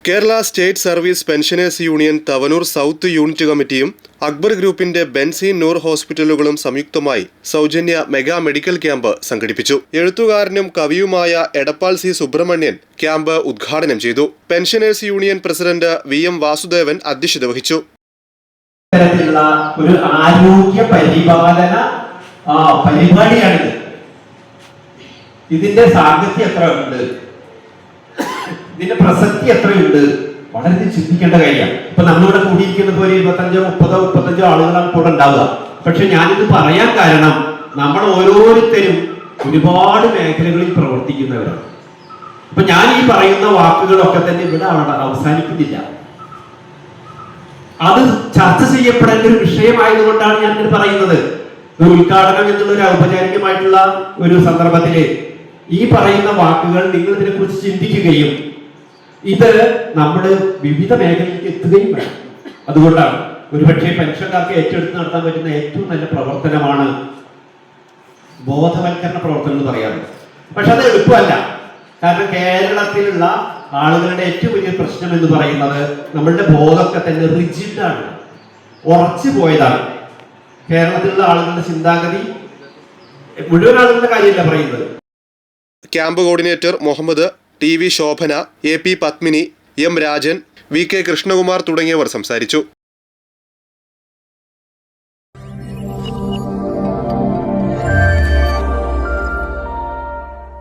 Kerala state service pensioners union Thavanur south unit കമ്മിറ്റിയും അക്ബർ ഗ്രൂപ്പിന്റെ benzene നൂർ ഹോസ്പിറ്റലുകളും സംയുക്തമായി സൗജന്യ മെഗാ മെഡിക്കൽ ക്യാമ്പ് സംഘടിപ്പിച്ചു. എഴുത്തുകാരനും കവിയുമായ എടപ്പാൾ സി സുബ്രഹ്മണ്യൻ ക്യാമ്പ് ഉദ്ഘാടനം ചെയ്തു. Pensioners union president VM Vasudevan അധ്യക്ഷത വഹിച്ചു. ഒരു ആരോഗ്യ പരിപാലന പരിപാടിയാണിത്. ഇതിന്റെ സാങ്കത്യം എത്ര ഉണ്ട്, ഇതിന്റെ പ്രസക്തി എത്രയുണ്ട്, വളരെ ചിന്തിക്കേണ്ട കാര്യമാണ്. ഇപ്പൊ നമ്മളിവിടെ കൂടിയിരിക്കുന്ന പോലെ 25-30 ആളുകളാണ് കൂടെ ഉണ്ടാവുക. പക്ഷെ ഞാനിത് പറയാൻ കാരണം നമ്മൾ ഓരോരുത്തരും ഒരുപാട് മേഖലകളിൽ പ്രവർത്തിക്കുന്നവരാണ്. അപ്പൊ ഞാൻ ഈ പറയുന്ന വാക്കുകളൊക്കെ തന്നെ ഇവിടെ അവസാനിക്കുന്നില്ല. അത് ചർച്ച ചെയ്യപ്പെടേണ്ട ഒരു വിഷയമായതുകൊണ്ടാണ് ഞാൻ ഇത് പറയുന്നത്. ഒരു ഉദ്ഘാടനം എന്നുള്ള ഒരു ഔപചാരികമായിട്ടുള്ള ഒരു സന്ദർഭത്തില് ഈ പറയുന്ന വാക്കുകൾ നിങ്ങൾ ഇതിനെ കുറിച്ച് ചിന്തിക്കുകയും ഇത് നമ്മൾ വിവിധ മേഖലയിലേക്ക് എത്തുകയും വേണം. അതുകൊണ്ടാണ് ഒരുപക്ഷെ പെൻഷൻകാർക്ക് ഏറ്റെടുത്ത് നടത്താൻ പറ്റുന്ന ഏറ്റവും നല്ല പ്രവർത്തനമാണ് ബോധവൽക്കരണ പ്രവർത്തനം എന്ന് പറയാറുണ്ട്. പക്ഷെ അത് എളുപ്പമല്ല. കാരണം കേരളത്തിലുള്ള ആളുകളുടെ ഏറ്റവും വലിയ പ്രശ്നം എന്ന് പറയുന്നത് നമ്മളുടെ ബോധമൊക്കെ തന്നെ റിജിഡാണ്, ഉറച്ചു പോയതാണ്. കേരളത്തിലുള്ള ആളുകളുടെ ചിന്താഗതി മുഴുവൻ ആളുകളുടെ കാര്യമല്ല പറയുന്നത്. Camp coordinator Muhammad, TV Shobhana, AP Padmini, M Rajan, VK Krishnakumar തുടങ്ങിയവർ സംസാരിച്ചു.